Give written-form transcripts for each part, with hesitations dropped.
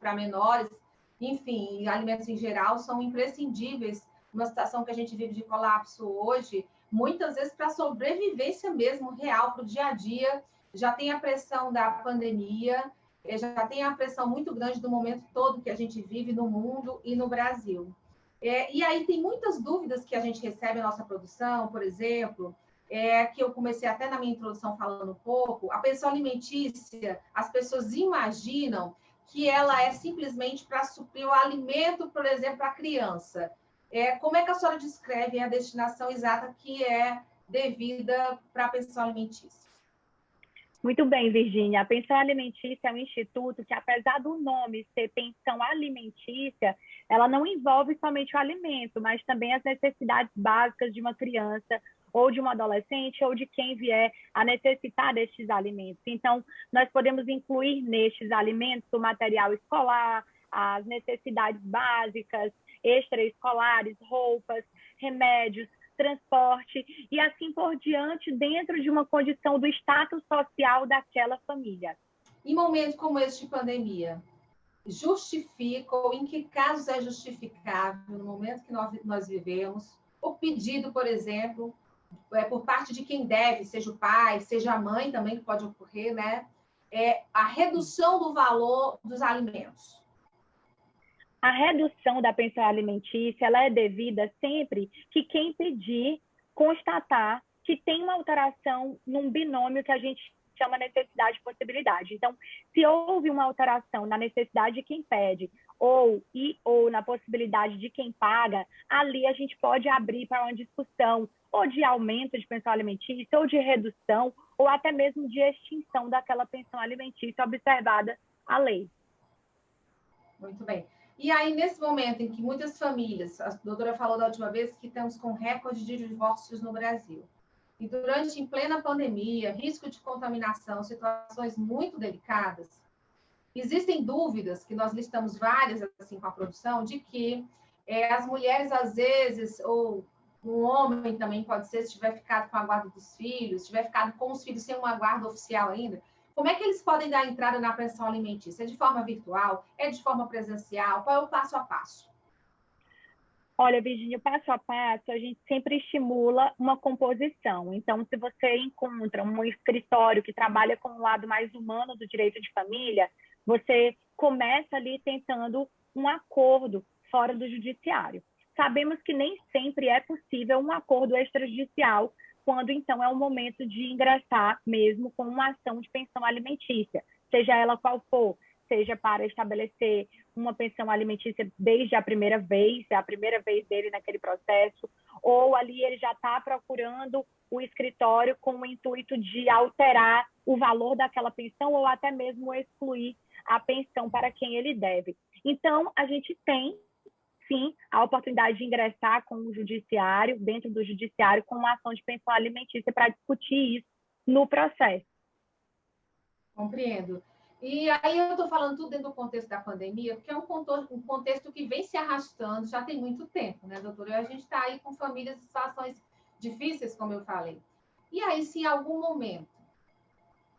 para menores, enfim, alimentos em geral são imprescindíveis numa situação que a gente vive de colapso hoje, muitas vezes para sobrevivência mesmo real para o dia a dia. Já tem a pressão da pandemia, já tem a pressão muito grande do momento todo que a gente vive no mundo e no Brasil. E aí tem muitas dúvidas que a gente recebe na nossa produção, por exemplo, que eu comecei até na minha introdução falando um pouco, a pensão alimentícia, as pessoas imaginam que ela é simplesmente para suprir o alimento, por exemplo, para a criança. Como é que a senhora descreve a destinação exata que é devida para a pensão alimentícia? Muito bem, Virgínia. A pensão alimentícia é um instituto que, apesar do nome ser pensão alimentícia, ela não envolve somente o alimento, mas também as necessidades básicas de uma criança ou de um adolescente ou de quem vier a necessitar destes alimentos. Então, nós podemos incluir nestes alimentos o material escolar, as necessidades básicas, extraescolares, roupas, remédios, transporte e assim por diante, dentro de uma condição do status social daquela família. Em momentos como esse de pandemia, justifica ou em que casos é justificável, no momento que nós vivemos, o pedido, por exemplo, por parte de quem deve, seja o pai, seja a mãe também, que pode ocorrer, né? A redução do valor dos alimentos. A redução da pensão alimentícia ela é devida sempre que quem pedir constatar que tem uma alteração num binômio que a gente chama necessidade e possibilidade. Então, se houve uma alteração na necessidade de quem pede ou na possibilidade de quem paga, ali a gente pode abrir para uma discussão ou de aumento de pensão alimentícia, ou de redução, ou até mesmo de extinção daquela pensão alimentícia observada a lei. Muito bem. E aí, nesse momento em que muitas famílias, a doutora falou da última vez que estamos com recorde de divórcios no Brasil, e em plena pandemia, risco de contaminação, situações muito delicadas, existem dúvidas, que nós listamos várias assim com a produção, de que as mulheres, às vezes, ou um homem também pode ser, se tiver ficado com a guarda dos filhos, se tiver ficado com os filhos sem uma guarda oficial ainda, como é que eles podem dar entrada na pensão alimentícia? É de forma virtual? É de forma presencial? Qual é o passo a passo? Olha, Virgínia, passo a passo, a gente sempre estimula uma composição. Então, se você encontra um escritório que trabalha com o lado mais humano do direito de família, você começa ali tentando um acordo fora do judiciário. Sabemos que nem sempre é possível um acordo extrajudicial, quando então é o momento de ingressar mesmo com uma ação de pensão alimentícia, seja ela qual for, seja para estabelecer uma pensão alimentícia desde a primeira vez, é a primeira vez dele naquele processo, ou ali ele já está procurando o escritório com o intuito de alterar o valor daquela pensão ou até mesmo excluir a pensão para quem ele deve. Então, a gente tem, sim, a oportunidade de ingressar com o judiciário, dentro do judiciário, com uma ação de pensão alimentícia para discutir isso no processo. Compreendo. E aí eu estou falando tudo dentro do contexto da pandemia, porque é um contexto que vem se arrastando já tem muito tempo, né, doutora? A gente está aí com famílias em situações difíceis, como eu falei. E aí, se em algum momento,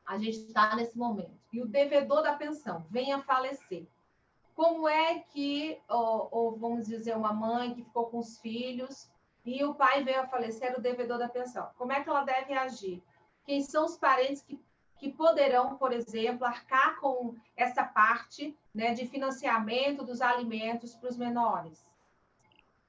a gente está nesse momento, e o devedor da pensão vem a falecer, como é que, ou vamos dizer, uma mãe que ficou com os filhos e o pai veio a falecer, o devedor da pensão, como é que ela deve agir? Quem são os parentes que poderão, por exemplo, arcar com essa parte, né, de financiamento dos alimentos para os menores?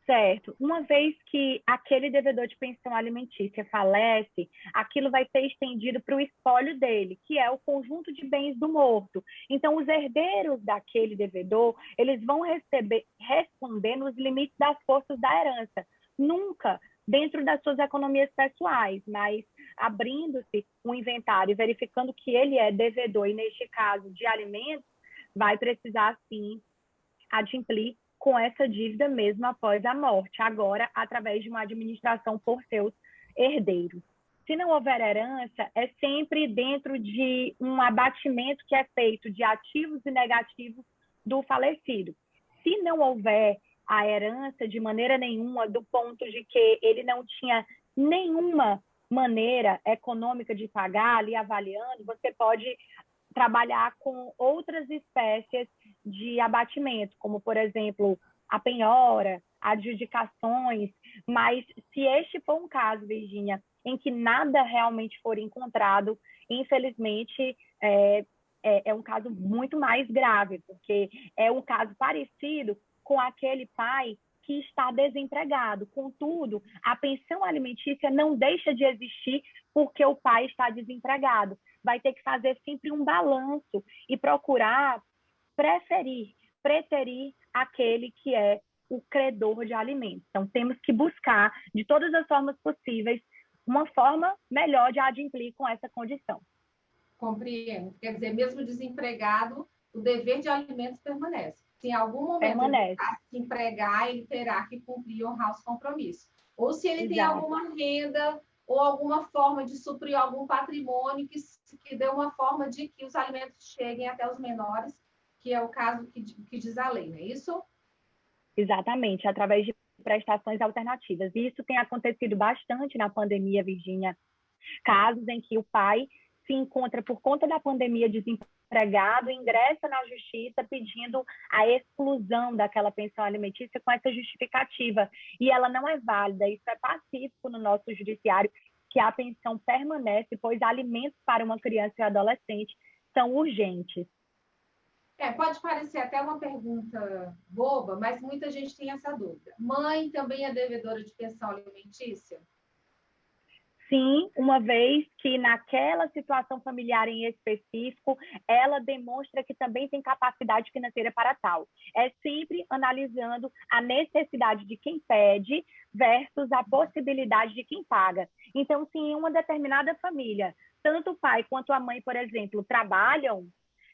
Certo. Uma vez que aquele devedor de pensão alimentícia falece, aquilo vai ser estendido para o espólio dele, que é o conjunto de bens do morto. Então, os herdeiros daquele devedor, eles vão responder nos limites das forças da herança. Nunca dentro das suas economias pessoais, mas abrindo-se um inventário e verificando que ele é devedor, e neste caso de alimentos, vai precisar, sim, adimplir com essa dívida mesmo após a morte, agora através de uma administração por seus herdeiros. Se não houver herança, é sempre dentro de um abatimento que é feito de ativos e negativos do falecido. Se não houver a herança de maneira nenhuma, do ponto de que ele não tinha nenhuma maneira econômica de pagar, ali avaliando, você pode trabalhar com outras espécies de abatimento, como, por exemplo, a penhora, adjudicações, mas se este for um caso, Virgínia, em que nada realmente for encontrado, infelizmente, é um caso muito mais grave, porque é um caso parecido com aquele pai que está desempregado. Contudo, a pensão alimentícia não deixa de existir porque o pai está desempregado. Vai ter que fazer sempre um balanço e procurar preterir aquele que é o credor de alimentos. Então, temos que buscar, de todas as formas possíveis, uma forma melhor de adimplir com essa condição. Compreendo. Quer dizer, mesmo desempregado, o dever de alimentos permanece. Se em algum momento ele se empregar, ele terá que cumprir e honrar os compromissos. Ou se ele tem alguma renda ou alguma forma de suprir algum patrimônio que dê uma forma de que os alimentos cheguem até os menores, que é o caso que diz a lei, não é isso? Exatamente, através de prestações alternativas. E isso tem acontecido bastante na pandemia, Virgínia. Casos em que o pai se encontra, por conta da pandemia, desempregado, ingressa na justiça pedindo a exclusão daquela pensão alimentícia com essa justificativa. E ela não é válida, isso é pacífico no nosso judiciário, que a pensão permanece, pois alimentos para uma criança e adolescente são urgentes. Pode parecer até uma pergunta boba, mas muita gente tem essa dúvida. Mãe também é devedora de pensão alimentícia? Sim, uma vez que naquela situação familiar em específico, ela demonstra que também tem capacidade financeira para tal. É sempre analisando a necessidade de quem pede versus a possibilidade de quem paga. Então, se em uma determinada família, tanto o pai quanto a mãe, por exemplo, trabalham,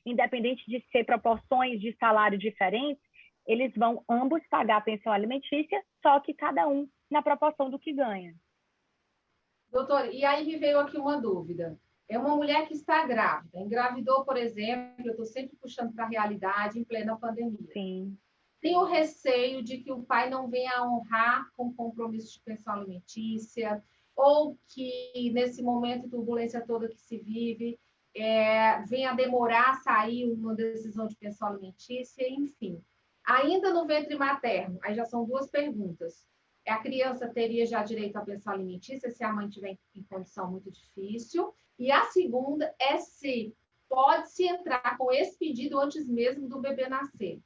independente de ser proporções de salário diferentes, eles vão ambos pagar a pensão alimentícia, só que cada um na proporção do que ganha. Doutor, e aí me veio aqui uma dúvida. É uma mulher que está grávida, engravidou, por exemplo, eu estou sempre puxando para a realidade, em plena pandemia. Sim. Tem o receio de que o pai não venha a honrar com compromisso de pensão alimentícia, ou que nesse momento de turbulência toda que se vive, venha a demorar a sair uma decisão de pensão alimentícia, enfim. Ainda no ventre materno, aí já são duas perguntas. A criança teria já direito à pensão alimentícia se a mãe estiver em condição muito difícil. E a segunda é se pode-se entrar com esse pedido antes mesmo do bebê nascer.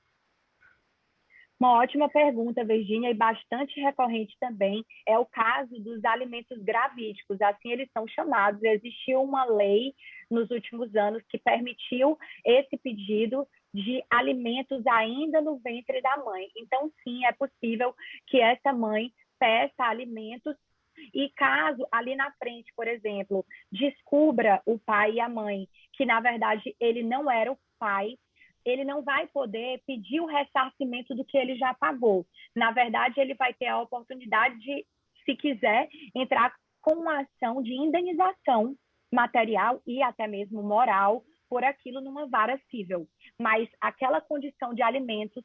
Uma ótima pergunta, Virgínia, e bastante recorrente também é o caso dos alimentos gravídicos, assim eles são chamados. Existiu uma lei nos últimos anos que permitiu esse pedido de alimentos ainda no ventre da mãe. Então, sim, é possível que essa mãe peça alimentos e caso ali na frente, por exemplo, descubra o pai e a mãe que, na verdade, ele não era o pai, ele não vai poder pedir o ressarcimento do que ele já pagou. Na verdade, ele vai ter a oportunidade de, se quiser, entrar com uma ação de indenização material e até mesmo moral por aquilo numa vara civil. Mas aquela condição de alimentos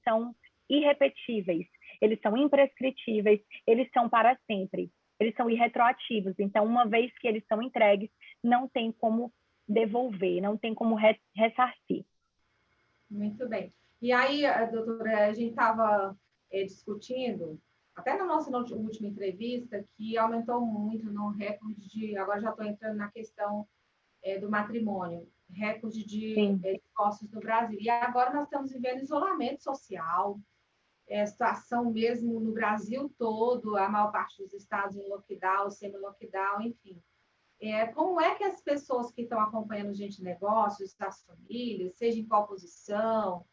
são irrepetíveis, eles são imprescritíveis, eles são para sempre, eles são irretroativos. Então, uma vez que eles são entregues, não tem como devolver, não tem como ressarcir. Muito bem. E aí, doutora, a gente estava discutindo, até na nossa última entrevista, que aumentou muito no recorde de, agora já estou entrando na questão do matrimônio, recorde de divórcios no Brasil. E agora nós estamos vivendo isolamento social, situação mesmo no Brasil todo, a maior parte dos estados em lockdown, semi-lockdown, enfim. Como é que as pessoas que estão acompanhando gente de negócios, as famílias, seja em qual posição,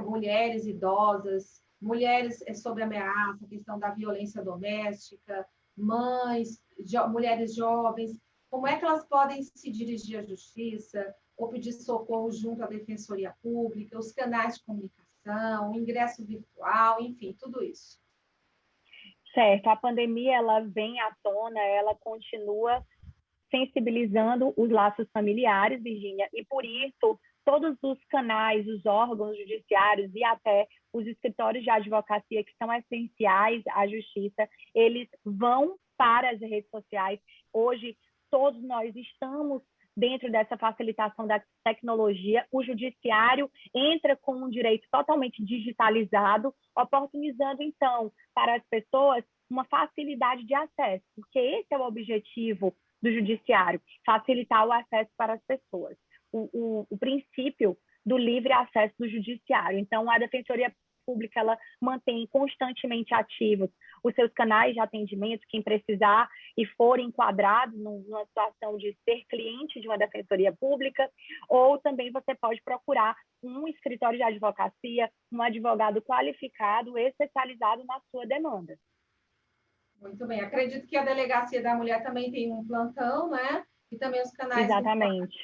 mulheres idosas, mulheres sob ameaça, questão da violência doméstica, mães, mulheres jovens, como é que elas podem se dirigir à justiça ou pedir socorro junto à Defensoria Pública, os canais de comunicação, o ingresso virtual, enfim, tudo isso? Certo, a pandemia ela vem à tona, ela continua sensibilizando os laços familiares, Virgínia, e por isso todos os canais, os órgãos judiciários e até os escritórios de advocacia que são essenciais à justiça, eles vão para as redes sociais. Hoje, todos nós estamos dentro dessa facilitação da tecnologia, o judiciário entra com um direito totalmente digitalizado, oportunizando, então, para as pessoas uma facilidade de acesso, porque esse é o objetivo do judiciário, facilitar o acesso para as pessoas. O princípio do livre acesso do judiciário. Então, a Defensoria Pública, ela mantém constantemente ativos os seus canais de atendimento, quem precisar e for enquadrado numa situação de ser cliente de uma defensoria pública, ou também você pode procurar um escritório de advocacia, um advogado qualificado, especializado na sua demanda. Muito bem. Acredito que a Delegacia da Mulher também tem um plantão, né? E também os canais... Exatamente.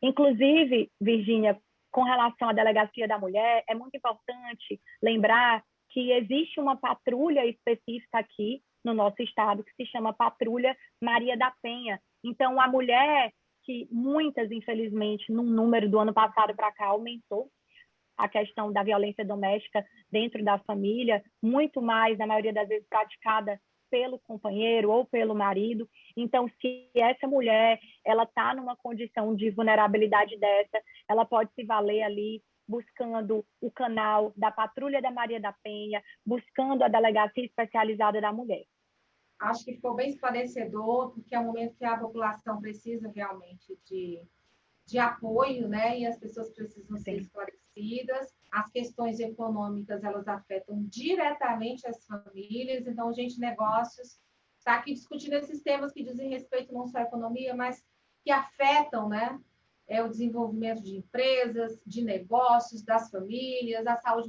Inclusive, Virgínia, com relação à Delegacia da Mulher, é muito importante lembrar que existe uma patrulha específica aqui no nosso estado, que se chama Patrulha Maria da Penha. Então, a mulher, que muitas, infelizmente, num número do ano passado para cá, aumentou a questão da violência doméstica dentro da família, muito mais, na maioria das vezes, praticada pelo companheiro ou pelo marido. Então, se essa mulher ela está numa condição de vulnerabilidade dessa, ela pode se valer ali buscando o canal da Patrulha da Maria da Penha, buscando a Delegacia Especializada da Mulher. Acho que ficou bem esclarecedor, porque é um momento que a população precisa realmente de apoio, né? E as pessoas precisam ser esclarecidas. As questões econômicas, elas afetam diretamente as famílias. Então, a gente, negócios, está aqui discutindo esses temas que dizem respeito não só à economia, mas que afetam, né? O desenvolvimento de empresas, de negócios, das famílias, a saúde